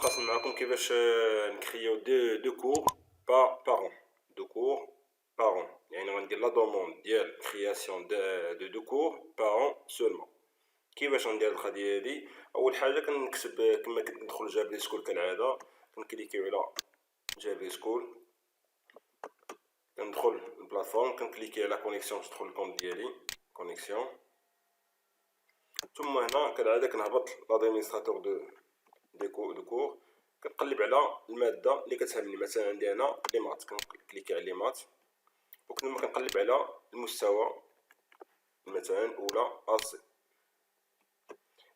نقسم معكم كيفاش نكريو دو كور بارون. دو كور بارون يعني غندير لا دوموند ديال كرياسيون دو كور بارون سولمون. كيفاش ندير القضيه هادي؟ اول حاجه كنكتب كما كندخل جابري سكول كالعاده، كنكليكيو على جابري سكول، كندخل البلاتفورم، كنكليكي على كونيكسيون باش ندخل الكونت ديالي كونيكسيون. ثم هنا كالعاده كنهبط لادمينستراتور دو كور، كنقلب على الماده اللي كتهمني. مثلا عندي هنا لي مات، كنكليكي على لي مات وكما كنقلب على المستوى مثلا اولى اص.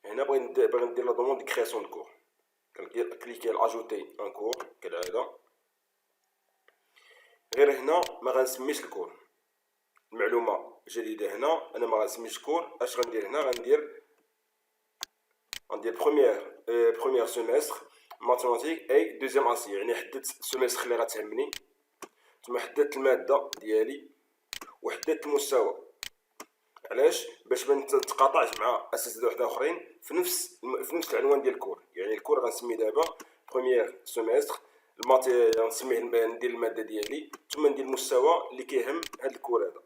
هنا باغي ندير لا دوموند دي كرياسيون دو كور، كنكليكي على اجوتي ان كور كالعاده. غير هنا ما غنسميش الكور، المعلومه جديده هنا، انا ما غنسميش الكور. اش غندير هنا؟ غندير بروميير سيمستر ماتيماتيك اي دوزيام اسي، يعني حددت السيمستر اللي غتهمني، ثم حددت الماده ديالي وحددت المستوى. علاش؟ باش ما نتقاطعش مع اساتذه وحده اخرين في نفس العنوان ديال الكور. يعني الكور غنسمي دابا بروميير سيمستر الماتي، غنسميه ندير الماده ديالي، ثم ندير المستوى اللي كيهم هذا الكور هذا.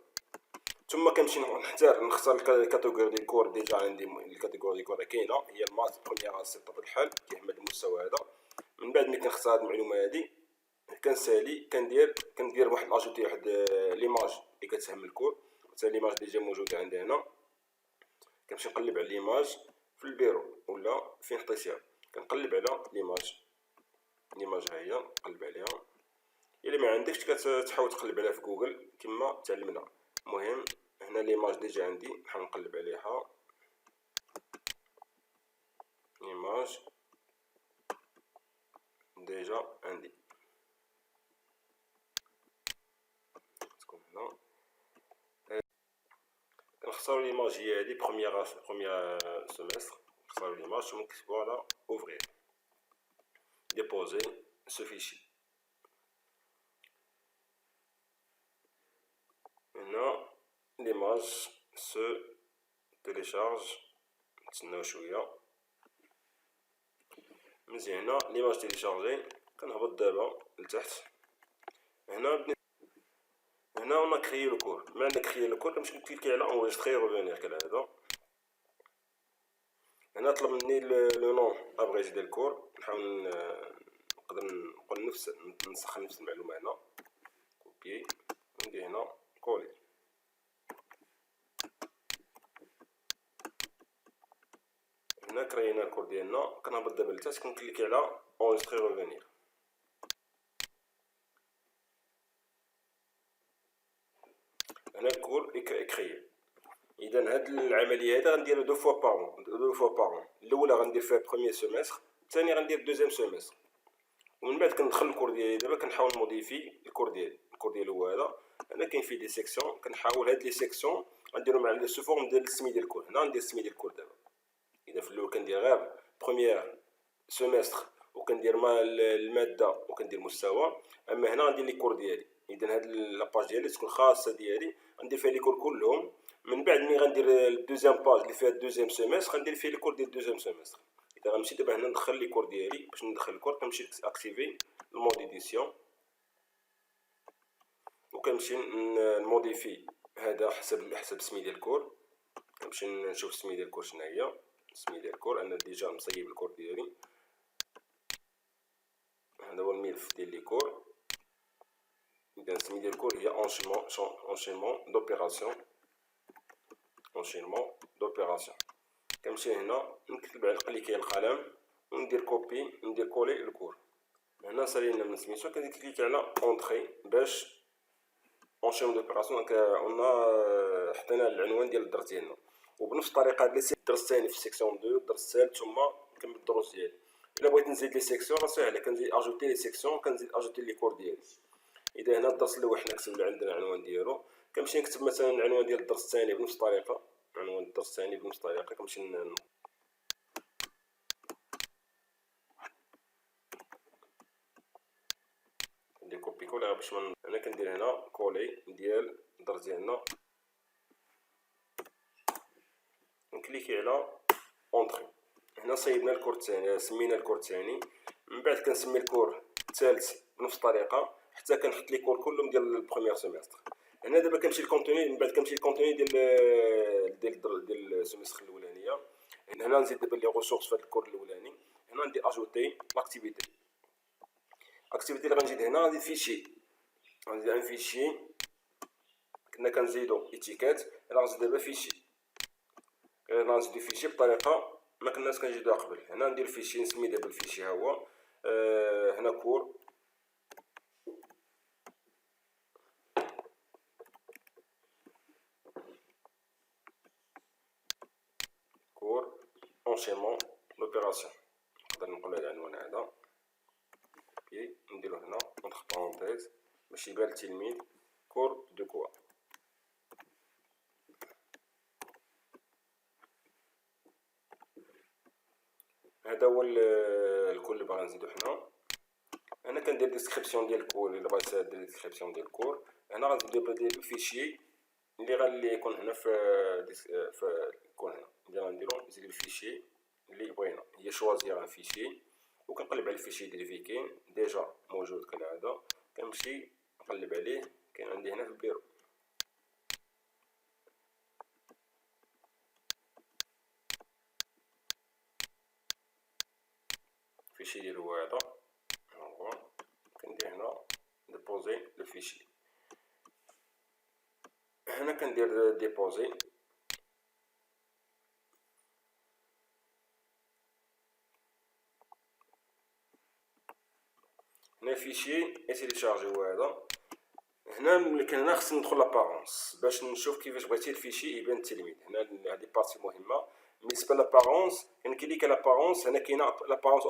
ثم كنمشي نختار الكاتيجوري ديال الكور. ديجا عندي الكاتيجوري ديال الكور كاينه، هي المات بروميير اسي بطبيعه الحال كيهم هذا المستوى هذا. من بعد ملي كنختار هذه المعلومه هذه كنسالي، كندير واحد اجوتي واحد ليماج اللي كتهم الكور. مثلا ليماج ديجا موجوده عندي هنا، كنمشي نقلب على ليماج في البيرو ولا فين حطيتيها، كنقلب على ليماج ها هي، نقلب عليها. الا ما عندكش كتحاول تقلب عليها في جوجل كما تعلمنا. المهم هنا ليماج ديجا عندي، نحاول نقلب عليها. ليماج ديجا عندي تكون هنا، كنختارو ليماج هي هادي بروميير سيمستر. نختارو ليماج ثم نكتبو على اوفرير، ديبوزي سو فيشي. هنا ليماج سو تيليشارج، نتسناو شويه مزيان. هنا ليماج تيليشارجي، كنهبط دابا لتحت. هنا انا كريي لو كور. ملي كريي لو كور كنمشي نكليكي على انجستري ريفونير كالعاده. هنا طلب مني لو نون ابريجي ديال الكور، نحاول نقدر نقول نسخن نفس المعلومه. هنا كوبي، ندير هنا كولي. هنا كرينا الكور ديالنا، كنهبط دابا لتحت، كنكليكي على انجستري ريفونير. هنا الكور كريي. اذا هاد العمليه هذه غنديرها دو فوا بارون. الاولى غندير فيها بروميير سيمستر، الثانيه غندير دوزيام سيمستر. ومن بعد كندخل الكور ديالي. دابا كنحاول نموديفي الكور ديالي هو هذا. انا كاين فيه دي سيكسيون، كنحاول هاد لي سيكسيون غنديرهم على سو فورم ديال السمي ديال الكور. هنا ندير السمي ديال الكور دابا. اذا في الاول كندير غير بروميير سيمستر وكندير مع الماده وكندير مستوى، اما هنا غندير لي كور ديالي. اذا هاد لاباج ديالي تكون خاصه ديالي، غندير فيها لي كور كلهم. من بعد ملي غندير الدوزيام باج اللي فيها الدوزيام سيمستر غندير فيه لي كور ديال الدوزيام سيمستر. اذا غنمشي دابا هنا ندخل لي كور ديالي. باش ندخل الكور كنمشي اكتيفي المود ايديسيون، وكنمشي نموديفي هذا حسب السمي ديال الكور. كنمشي نشوف السمي ديال الكور شنو هي. السمي ديال الكور انا ديجا مصيب الكور ديالي، هذا هو الملف ديال لي كور. اذا السمي ديال الكور هي انشينمون دوبيراسيون. كنمشي هنا نكتب على كليكي القلم وندير كوبي، ندير كولي الكور. هنا سالينا من سميتو، كنكليكي على اونطري باش انشينمون دوبيراسيون. قلنا حطينا العنوان ديال الدرس ديالنا. وبنفس الطريقه هاد الدرس الثاني في السيكسيون 2 الدرس الثالث، ثم نكمل الدروس ديالي. الا بغيت نزيد لي سيكسيون راه ساهله، كنزيد اجوتي لي سيكسيون، كنزيد اجوتي لي كور ديالي. اذا هنا الدرس الاول حنا كتبنا عندنا العنوان ديالو، كنمشي نكتب مثلا العنوان ديال الدرس الثاني بنفس الطريقه. عنوان الدرس الثاني بنفس الطريقه كنمشي ندير كوبي كولا باش انا كندير هنا كولي ديال الدرس ديالنا، نكليكي على اونطري. هنا صيبنا الكور الثاني، سمينا الكور الثاني. من بعد كنسمي الكور الثالث بنفس الطريقه حتى كنحط لي كور كلهم ديال البروميير سيمستر. هنا دابا كنمشي للكونتوني، من بعد كنمشي للكونتوني ديال السيمستر الاولانيه. هنا نزيد دابا لي ريسورس في هذا الكور الاولاني. هنا ندير اجوتي لاكتيفيتي. الاكتيفيتي اللي غنزيد هنا غادي فيشي، غنزيد ان فيشي كنا كنزيدو ايتيكات. انا غنزيد دابا فيشي، انا غنزيد فيشي بطريقه ما كناش كنزيدوها قبل. هنا ندير فيشي، نسمي دابا الفيشي ها هو هنا كور انشيمون لوبيراسيون. نقدر نقول هذا العنوان هذا نديرو هنا اونتر بارونتيز باش يبان التلميذ كور دو كوا. هذا هو الكور اللي باغي نزيدو حنا. انا كندير ديسكريبسيون ديال الكور. الا بغيت ندير ديسكريبسيون ديال الكور انا غندير الفيشي اللي يكون هنا في يكون هنا اللي غنديرو نزيد الفيشي اللي بغينا. هي شوازير ان فيشي وكنقلب على الفيشي ديال فيكين ديجا موجود كالعاده. كنمشي نقلب عليه، كاين عندي هنا في البيرو. الفيشي ديالو هو هذا، هو كندير هنا ديبوزي لو فيشي. هنا كندير ديبوزي. هنا الفيشي تيليشارجي هو هذا. هنا خصني ندخل لابارونس باش نشوف كيفاش بغيتي الفيشي يبان التلميذ. هنا هذه بارتي مهمه بالنسبه لابارونس. كنكليك لابارونس. هنا كاينه لابارونس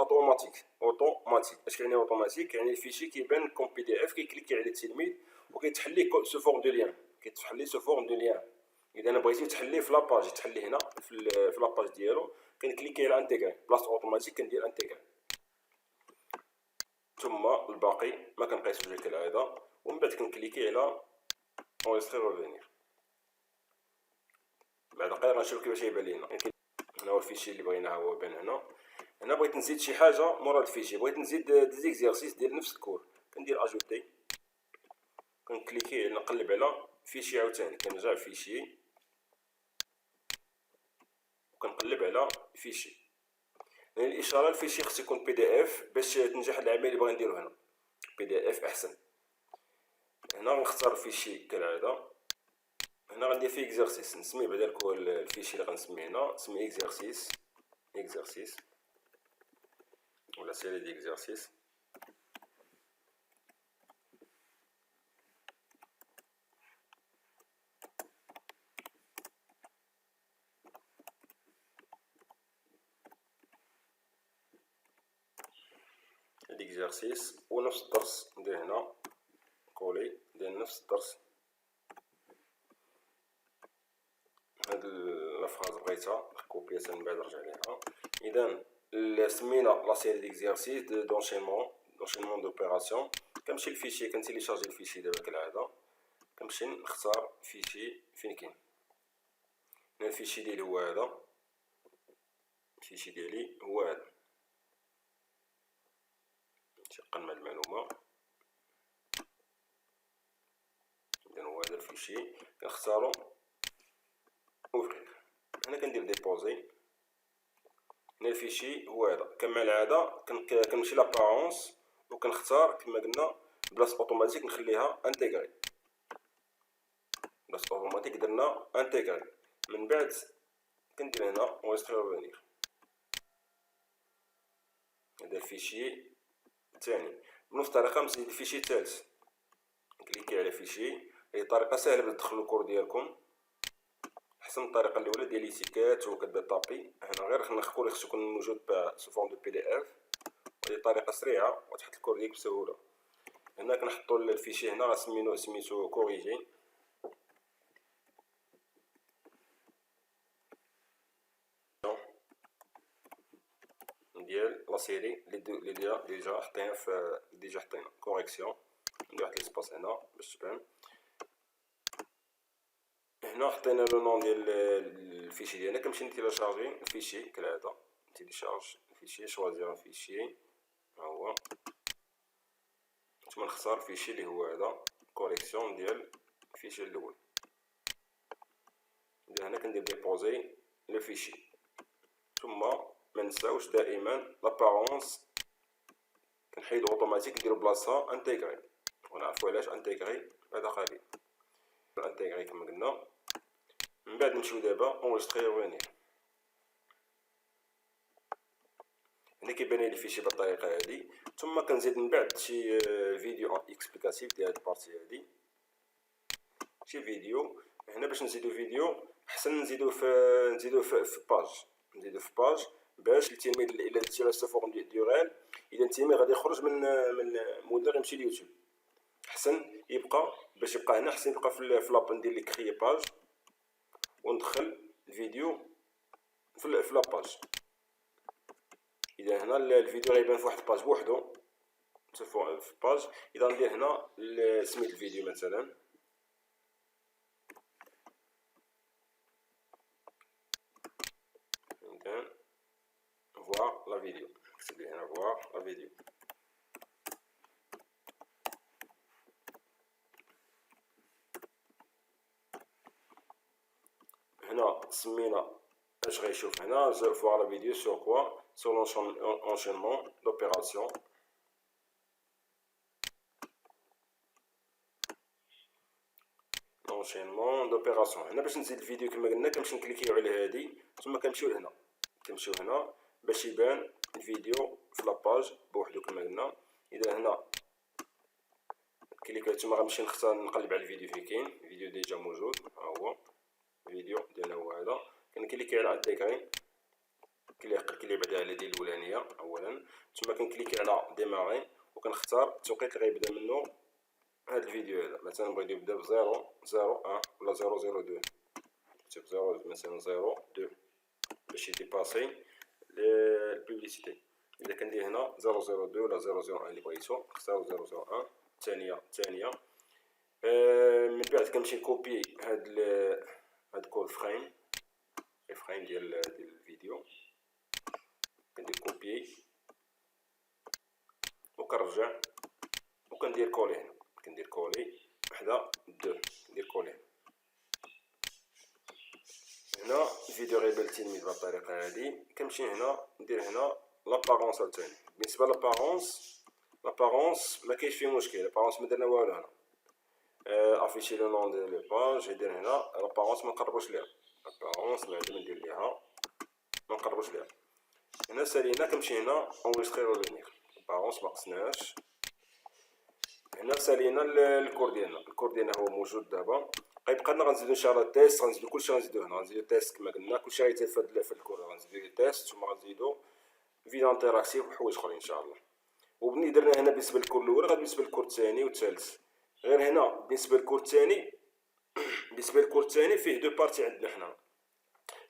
اوتوماتيك. اش يعني اوتوماتيك؟ يعني الفيشي كيبان كوم بي دي اف، كيكليكي على التلميذ وكيتحل ليه سو فورم دو ليان، كيتفتح ليه سو فورم دو ليان. اذا انا بغيتي تحليه في لاباج تحليه هنا في لاباج ديالو، كنكليكي على انتيغري بلاصه اوتوماتيك كندير انتيغري. ثم الباقي ما كنقيسوش كالعاده، ومن بعد كنكليكي على اونستري ريفينير. بعد دقيقه غنشوف كيفاش يبان لينا. هنا هو الفيشي اللي بغينا هو بان هنا. هنا بغيت نزيد شي حاجه مورا الفيشي، بغيت نزيد دي زيكزارسيس ديال نفس الكور. كندير اجوتي، كنكليكي نقلب على فيشي عاوتاني، كنرجع فيشي وكنقلب على فيشي. يعني الاشاره الفيشي خصو يكون بي دي اف باش تنجح العمليه اللي بغا نديرو هنا. بي دي اف احسن. هنا غنختار فيشي كالعاده. هنا غندير فيه اكزرسيس، نسميه بعدا الفيشي اللي غنسميه هنا نسميه اكزرسيس ولا سيري دي اكزرسيس. الاكزرسيس ونفس الدرس ندير هنا كولي ديال نفس الدرس. هاد لافراز بغيتها كوبيتها من بعد نرجع ليها. اذا سمينا لا سيري ديكزارسيس دونشينمون دوبيراسيون. كنمشي للفيشي، كنتيليشارجي الفيشي دابا كالعاده. كنمشي نختار فيشي فين كاين. هنا الفيشي ديالي هو هذا، الفيشي ديالي هو هذا. نتيقن مع المعلومه. اذا هو هذا الفيشي كنختارو اوفرير. هنا كندير ديبوزي. هنا الفيشي هو هذا كما العاده. كنمشي لابارونس وكنختار كما قلنا بلاصه اوتوماتيك نخليها انتيغري. بلاصه اوتوماتيك درنا انتيغري. من بعد كندير هنا اونستري ريفينير. هذا الفيشي الثاني. بنفس الطريقه نزيد الفيشي الثالث، نكليكي على فيشي. هي طريقه سهله باش تدخلوا الكور ديالكم، احسن الطريقه الاولى ديال ليتيكات وكدير طابي. هنا غير الكور خصو يكون موجود سو فورم دو بي دي اف، وهي طريقه سريعه وتحط الكور ديالك بسهوله. هنا كنحطوا الفيشي هنا سميتو كوريجي. ديال لا سيري اللي ديجا حطينا كوريكسيون. ندير واحد ليسباس هنا باش تبان. هنا حطينا لو نون ديال الفيشي ديالنا. كنمشي نتيليشارجي الفيشي كالعاده. نتيليشارج الفيشي، شوازير الفيشي ها هو. ثم نختار فيشي اللي هو هذا كوليكسيون ديال الفيشي الاول. هنا كندير ديبوزي لو فيشي. ثم ما نساوش دائما لابارونس كنحيدو اوتوماتيك نديرو بلاصه انتيغري، ونعرفو علاش انتيغري بعد قليل. انتيغري كما قلنا. من بعد نمشيو دابا اونجستري وغينير. هنا كيبان لي الفيشي بالطريقه هذه. ثم كنزيد من بعد شي فيديو اكسبليكاتيف ديال هاد البارتي هذه، شي فيديو. هنا باش نزيدو فيديو احسن نزيدو في باج باش التلميذ الا درتي له فورم ديورال، اذا التلميذ غادي يخرج من الموديل يمشي ليوتيوب، احسن يبقى باش يبقى هنا، احسن يبقى في لابا ندير لي كريي باج وندخل الفيديو في لاباج. اذا هنا الفيديو غيبان في واحد الباج بوحدو في باج. اذا ندير هنا سميت الفيديو مثلا، voir la vidéo. C'est bien voir la vidéo. هنا سمينا اش غيشوف هنا voir la vidéo sur quoi, sur l'enchaînement d'opération. l'enchaînement d'opération. هنا باش نزيد الفيديو كما قلنا كنمشي نكليكيو على هذه، ثم كنمشيو لهنا، باش يبان الفيديو في لاباج بوحدو كما قلنا. اذا هنا كليكيت ثم غنمشي نختار نقلب على الفيديو فين كاين الفيديو ديجا موجود. ها هو الفيديو ديالنا هو هذا. كنكليكي على انتيغري، كليك بعدا على ديال الاولانيه اولا، ثم كنكليكي على ديماري وكنختار التوقيت اللي غيبدا منه هذا الفيديو هذا. مثلا بغيت يبدا ب 001 ولا 002، نكتب 0 مثلا 02 باش يديباسي البوبليسيتي. اذا كندير هنا 002 ولا 001 اللي بغيتو نختارو 001. ثانيه من بعد كنمشي نكوبي هاد كود فريم ديال الفيديو، كندير كوبي وكنرجع وكندير كولي. هنا كندير كولي وحده 2 ندير كولي. هنا الفيديو غيبان للتلميذ بهذه الطريقه هذه. كنمشي هنا ندير هنا لابارونس عاوتاني. بالنسبه لابارونس ما كاينش فيه مشكل، لابارونس ما درنا والو. هنا افيشي لو نون دو لو باج، ندير هنا لابارونس ما نقربوش ليها، لابارونس ما عندي ندير ليها ما نقربوش ليها. هنا سالينا كنمشي هنا اونجستري ريفينير، لابارونس ما قصناش. هنا سالينا الكور ديالنا هو موجود دابا. غيبقى لنا غنزيدو ان شاء الله التيست، غنزيدو كلشي غنزيدو هنا، غنزيدو تيست كما قلنا كلشي غيتفاد في الكور، غنزيدو تيست ثم غنزيدو فيديو انتراكتيف وحوايج اخرين ان شاء الله. وبني درنا هنا بالنسبه للكور الاول، غادي بالنسبه للكور الثاني والثالث. غير هنا بالنسبه للكور الثاني فيه دو بارتي عندنا حنا،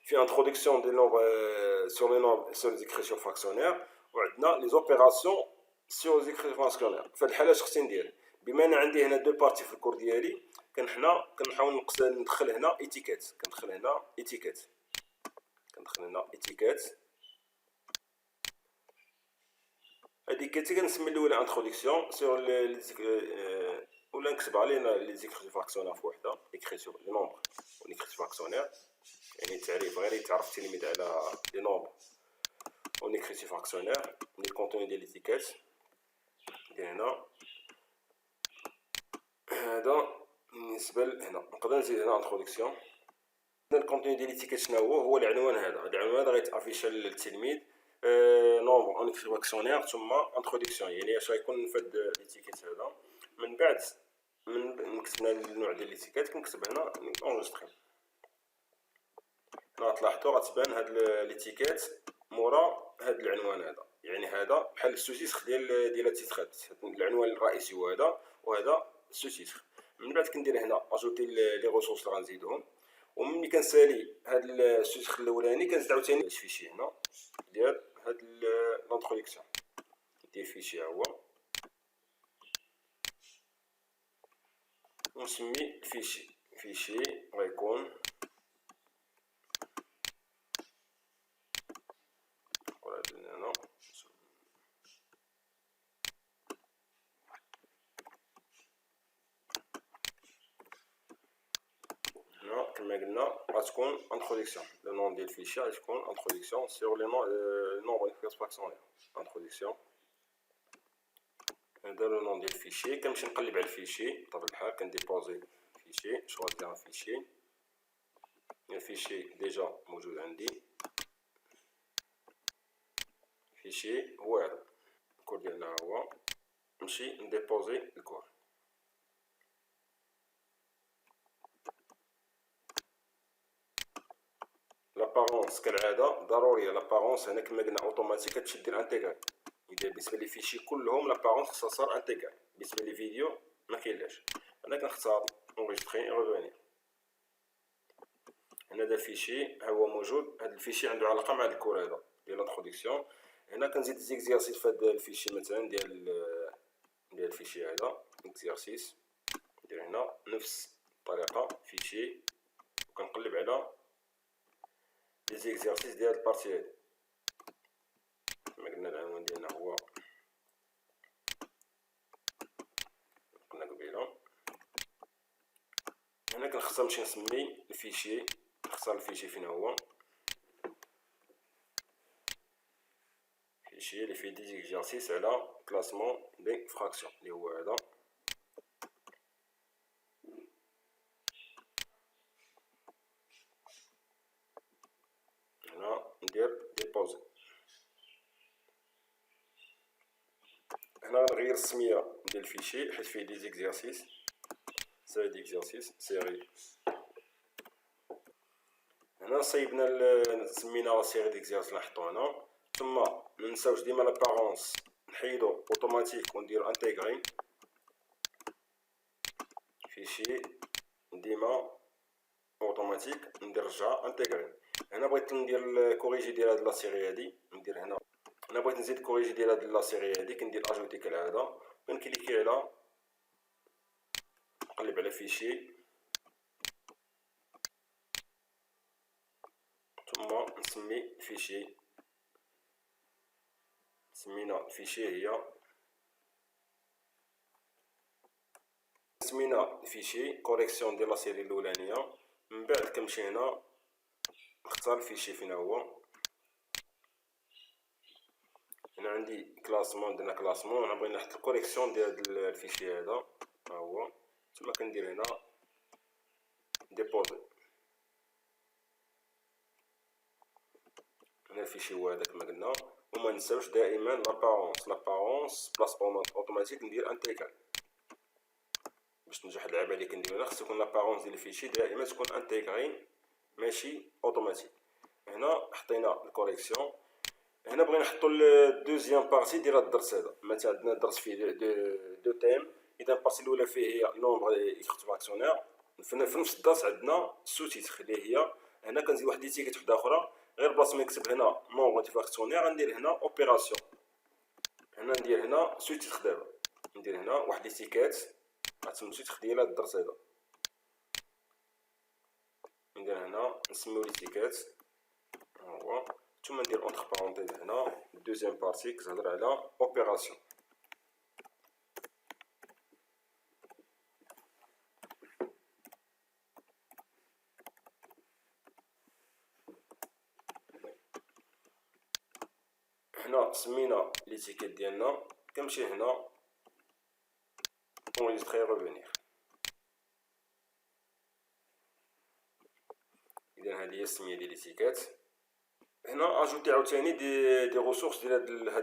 في انتروداكسيون دي نومبر سور لي نومبر سور لي زيكريسيون فراكسيونير، وعندنا لي زوبيراسيون سور لي زيكريسيون فراكسيونير. في هاد الحاله اش خصني ندير؟ بما ان عندي هنا دو بارتي في الكور ديالي، كنحاول ندخل هنا ايتيكيت، كندخل هنا ايتيكيت. هاديك كنسمي الاولى انتروداكسيون سور ولا نكتبها لينا لي زيكريسيون فراكسيونير في وحده، اكريسيون لي نومبر و ليكريسيون فراكسيونير، يعني التعريف غير يتعرف التلميذ على لي نومبر و ليكريسيون فراكسيونير. لي كونتوني ديال ليتيكيت ندير هنا هذا. بالنسبه لهنا نقدر نزيد هنا انتروداكسيون. الكونتوني ديال ليتيكيت شنو هو العنوان هذا. العنوان هذا غيتافيشا للتلميذ نومبر اون فراكسيونير ثم انتروداكسيون، يعني اش غيكون في هاد ليتيكيت هذا. من بعد من كتبنا النوع ديال ليتيكيت كنكتب هنا اونجستري. هنا تلاحظوا غتبان هاد ليتيكيت مورا هاد العنوان هذا، يعني هذا بحال السوتيتر ديال التيترات. العنوان الرئيسي هو هذا وهذا السوتيتر. من بعد كندير هنا اجوتي لي ريسورس اللي غنزيدهم، وملي كنسالي هاد السوتيتر الاولاني كنزيد عاوتاني فيشي هنا ديال هاد لانتروداكسيون. ندير فيشي ها هو ونسمي فيشي غيكون هنا هنا غتكون انتروداكسيون. لو نون ديال الفيشي غتكون انتروداكسيون سور لي نومبر فراكسيونير. انتروداكسيون هذا لو نون ديال الفيشي. كنمشي نقلب على الفيشي بطبيعة الحال، كنديبوزي فيشي، شوازي ان فيشي. الفيشي ديجا موجود عندي، فيشي هو هذا الكور ديالنا، هو نمشي نديبوزي الكور. لابارونس كالعاده ضروريه. لابارونس هنا كما قلنا اوتوماتيك كتمشي دير انتيغري. اذا بالنسبه لي فيشي كلهم لابارونس خصها صار انتيغري. بالنسبه لي فيديو ما كاينلاش. انا كنختار اونغيستري ريفونير. هنا دا فيشي ها هو موجود. هذا الفيشي عنده علاقه مع الكور هذا ديال لانتروداكسيون. هنا كنزيد زيكزيرسيس في هذا الفيشي مثلا ديال الفيشي هذا اكزيرسيس. ندير هنا نفس الطريقه فيشي وكنقلب على لي زيكزيرسيس ديال البارتي هادي. كما قلنا العنوان ديالنا هو قلنا قبيله. هنا كنختار نمشي نسمي الفيشي، نختار الفيشي فين هو، فيشي اللي فيه دي زيكزيرسيس على كلاسمون دي فراكسيون اللي هو هذا. هنا ندير ديبوزي. هنا غنغير السميه ديال الفيشي حيت فيه دي زيكزيرسيس، سيري ديكزيرسيس سيري. هنا صيبنا سمينا سيري ديكزيرسيس نحطو هنا. ثم مننساوش ديما لابارونس نحيدو اوتوماتيك وندير انتيغري. فيشي ديما اوتوماتيك ندرجها انتيغري. هنا بغيت ندير كوريجي ديال هاد لا سيري هادي، ندير هنا. انا بغيت نزيد كوريجي ديال هاد لا سيري هادي، كندير اجوتي كالعاده، كنكليكي على نقلب على فيشي ثم نسمي فيشي. سمينا الفيشي هي سمينا الفيشي كوريكسيون ديال لا سيري الاولانيه. من بعد كنمشي هنا نختار الفيشي فين هو. هنا عندي كلاسمون، درنا كلاسمون. انا بغيت نحط الكوريكسيون ديال هذا الفيشي هذا ها هو. ثم كندير هنا ديبوزي. هنا الفيشي هو هذا كما قلنا. وما ننساوش دائما لابارونس بلاص اوتوماتيك ندير انتيغري. باش تنجح هاد العمليه كندير هنا خص يكون لابارونس ديال الفيشي دائما تكون انتيغري ماشي اوتوماتيك. هنا حطينا الكوريكسيون. هنا بغينا نحطو الدوزيام بارتي ديال هاد الدرس هذا. مثلا عندنا درس فيه دو تيم. اذا البارتي الاولى فيه هي نومبر فراكسيونير، في نفس الدرس عندنا سو تيتر اللي هي هنا كنزيد واحد ليتيكيت وحده اخرى. غير بلاصه ما نكتب هنا نومبر فراكسيونير غندير هنا اوبيراسيون. هنا ندير هنا سو تيتر. دابا ندير هنا واحد ليتيكيت غتسمى سو تيتر ديال هاد الدرس هذا. ندير هنا نسميو ليتيكيت ها هو. ثم ندير اونتر بارونتيز هنا الدوزيام بارتي كتهضر على اوبيراسيون. هنا سمينا ليتيكيت ديالنا. كنمشي هنا اونغيستري ريفونير. اذا هذه هي السميه ديال ليتيكيت. هنا اجوتي عاوتاني دي ريسورس ديال هاد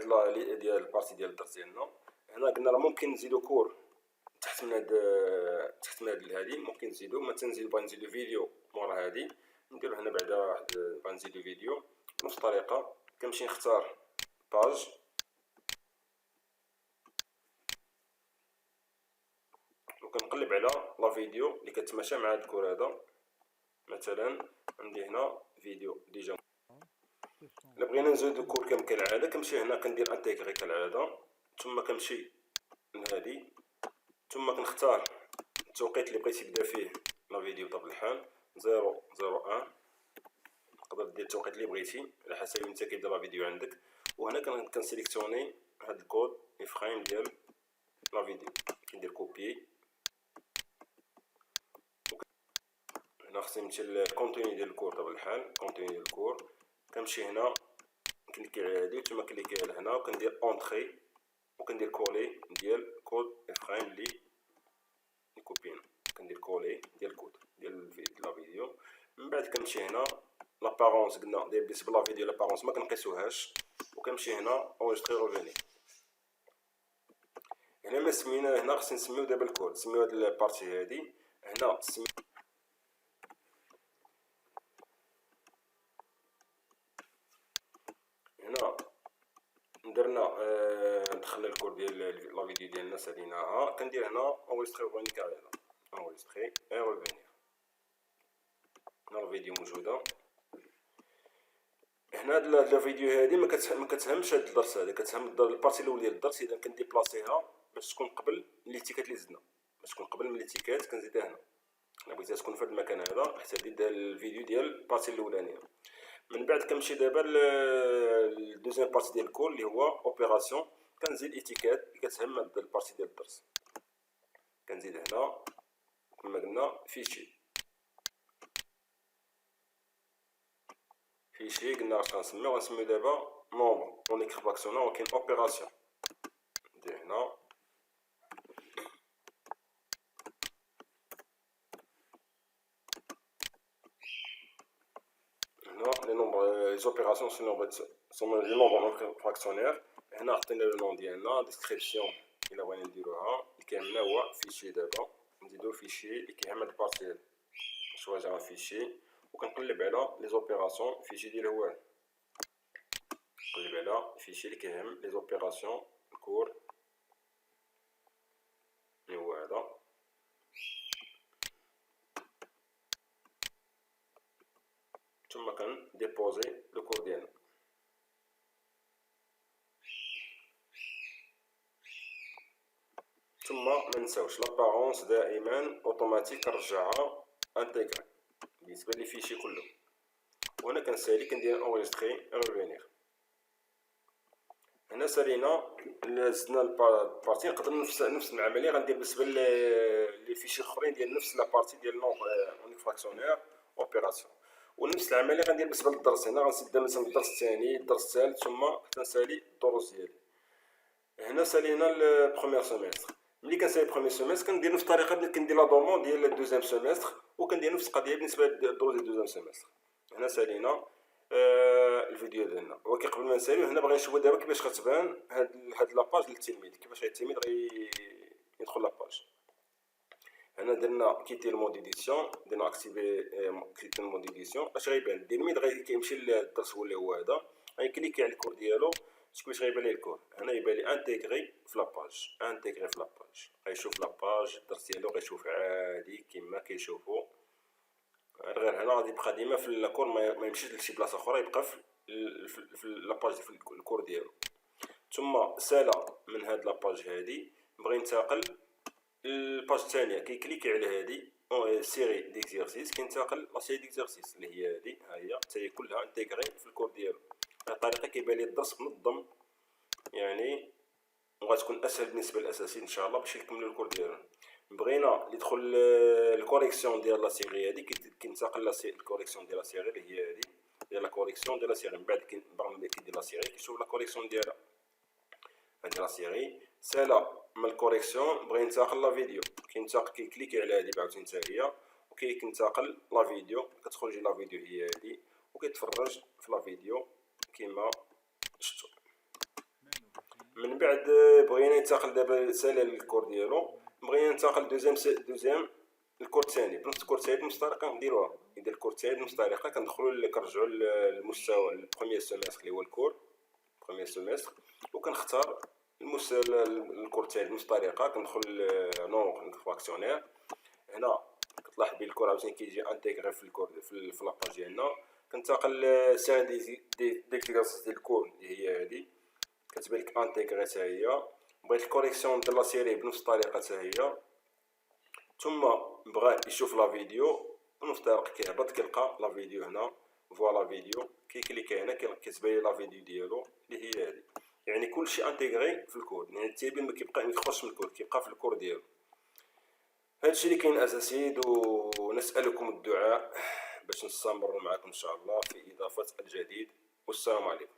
ديال البارتي ديال الدرس ديالنا. هنا قلنا راه ممكن نزيدو كور تحت من هاد هادي. ممكن نزيدو مثلا بغا نزيدو فيديو مورا هادي، نديرو هنا بعدا واحد بغا نزيدو فيديو بنفس الطريقه. كنمشي نختار باج وكنقلب على لا فيديو اللي كتماشى مع هاد الكور هذا. مثلا عندي هنا فيديو ديجا. الا بغينا نزيدو الكور كالعاده كنمشي هنا كندير انتيغري كالعاده. ثم كنمشي لهادي ثم كنختار التوقيت اللي بغيت يبدا فيه لا فيديو بطبيعة الحال 001. تقدر دير التوقيت اللي بغيتي على حسب متى كيبدا لا فيديو عندك. وهنا كنسيليكسيوني هاد الكود الفريم ديال لا فيديو. كندير كوبي هنا خصني نمشي للكونتوني ديال الكور. بطبيعة الحال كونتوني ديال الكور، كنمشي هنا كليكي على هادي وتما كليكي على هنا وكندير اونطري وكندير كولي ديال كود افرايم لي كوبينا. كندير كولي ديال الكود ديال لا فيديو. من بعد كنمشي هنا لابارونس، قلنا داير بالنسبه لا فيديو لابارونس ما كنقيسوهاش، وكنمشي هنا اونجستري روفيني. هنا ما سمينا، هنا خصنا نسميو دابا الكود، نسميو هاد البارتي هادي هنا هنا درنا دخلنا الكود ديال لا فيديو ديالنا ساليناها. كندير هنا اونجستري روفيني كاريلا، اونجستري اي روفيني. هنا الفيديو موجوده هنا. هاد الفيديو هادي ما كتهمش هاد الدرس هذا، كتهم البارتي الاولى ديال الدرس. اذا كنديبلاسيها باش تكون قبل لي تيكات اللي زدنا، باش تكون قبل من لي تيكات كنزيدها هنا. انا بغيتها تكون في هاد المكان هذا حتى تبدا الفيديو ديال البارتي الاولانيه. من بعد كنمشي دابا للدوزيام بارتي ديال الكور اللي هو اوبيراسيون. كنزيد ايتيكات اللي كتهم هاد البارتي ديال الدرس. كنزيد هنا كما قلنا فيشي، فيشي قلنا اش غنسميو، غنسميو دابا نومبر اون ايكري فراكسيونير وكاين اوبيراسيون. ندير هنا les nombres, les opérations sont les nombres fractionnaires. هنا عطينا لو نون ديالنا، ديسكريبسيون الى بغينا نديروها. اللي كيهمنا هو فيشي. دابا نزيدو فيشي اللي كيهم هاد البارتي هادي. شواجا ان فيشي وكنقلب على لي زوبيراسيون. فيشي ديال هو نقلب على فيشي اللي كيهم لي زوبيراسيون الكور اللي هو هذا. ثم كنديبوزي لو كور ديالنا. ثم ما نساوش لابارونس دائما اوتوماتيك كنرجعها انتيغري بالنسبه لي فيشي كله. وانا كنسالي كندير اونجستري ريفينير. هنا سالينا زدنا البارتي. نقدر نفس العمليه غندير بالنسبه لي فيشي الاخرين ديال نفس لابارتي ديال نومبر اون فراكسيونير اوبيراسيون. ونفس العمليه غندير بالنسبه للدرس. هنا غنسد مثلا الدرس الثاني الدرس الثالث ثم حتى نسالي الدروس ديالي. هنا سالينا البروميير سيمستر. ملي كنسالي البروميير سيمستر كندير نفس الطريقه اللي كندير لا دوموند ديال الدوزيام سيمستر، وكندير نفس القضيه بالنسبه للدروس ديال الدوزيام سيمستر. هنا سالينا الفيديو ديالنا. ولكن قبل ما نساليو هنا باغي نشوفو دابا كيفاش غتبان هاد لاباج للتلميذ، كيفاش التلميذ يدخل لاباج. هنا درنا كيتي المود ايديسيون، درنا اكتيفي كيتي المود ايديسيون. اش غيبان التلميذ كيمشي للدرس اللي هو هذا، غيكليكي على الكور ديالو. كيفاش غيبان ليه الكور؟ هنا يبان لي انتيغري في لاباج، انتيغري في لاباج. غيشوف لاباج الدرس ديالو غيشوف عادي كيما كيشوفو. غير هنا غادي يبقى ديما في الكور، ما يمشيش لشي بلاصه اخرى، يبقى في لاباج في الكور ديالو. ثم سالا من هاد لاباج هادي بغى ينتقل الباج الثانيه، كيكليكي على هادي سيري ديكزيرسيس، كينتقل لا سيري ديكزيرسيس اللي هي هادي. ها هي حتى هي كلها انتيغري في الكور ديالو. بهاد الطريقه كيبان لي الدرس منظم يعني، وغتكون اسهل بالنسبه للاساسيين ان شاء الله باش يكملوا الكور ديالهم. بغينا يدخل الكوريكسيون ديال لا سيري هادي، كينتقل الكوريكسيون ديال لا سيري اللي هي هادي، ديال لا كوريكسيون ديال لا سيري. من بعد ملي كيدير لا سيري كيشوف لا كوريكسيون ديالها. هادي لا سيري سالا من الكوريكسيون بغى ينتقل لا فيديو، كيكليكي على هادي عاوتاني حتى هي وكينتقل لا فيديو. كتخرج لا فيديو هي هادي وكيتفرج في لا فيديو كيما شفتوا. من بعد بغينا ينتقل دابا سالا للكور ديالو، بغينا ننتقل دوزيام الكور الثاني بنفس الكور الثاني بنفس الطريقه نديروها. ندير الكور الثاني بنفس الطريقه، كنرجعوا للمستوى البروميير سيمستر اللي هو الكور بروميير سيمستر، وكنختار الكور الثاني بنفس الطريقه. كندخل نومبر فراكسيونير. هنا كتلاحظ بلي الكور عاوتاني كيجي انتيغري في الكور في لاباج ديالنا. كنتقل سيري ديكزيرسيس ديال الكور اللي هي هادي، كتبان لك انتيغري حتى هي. بغيت الكوريكسيون ديال لا سيري بنفس الطريقه حتى هي. ثم بغى يشوف لا فيديو بنفس الطريقه، كيهبط كيلقى لا فيديو هنا. فوالا فيديو كيكليكي هنا كتبان لا فيديو ديالو اللي هي هادي. يعني كلشي انتيغري في الكور، يعني التيبي ما كيبقى ما يخرجش من الكور، كيبقى في الكور ديالو. هادشي اللي كاين اساسيد، ونسألكم الدعاء باش نستمر معكم ان شاء الله في اضافة الجديد. والسلام عليكم.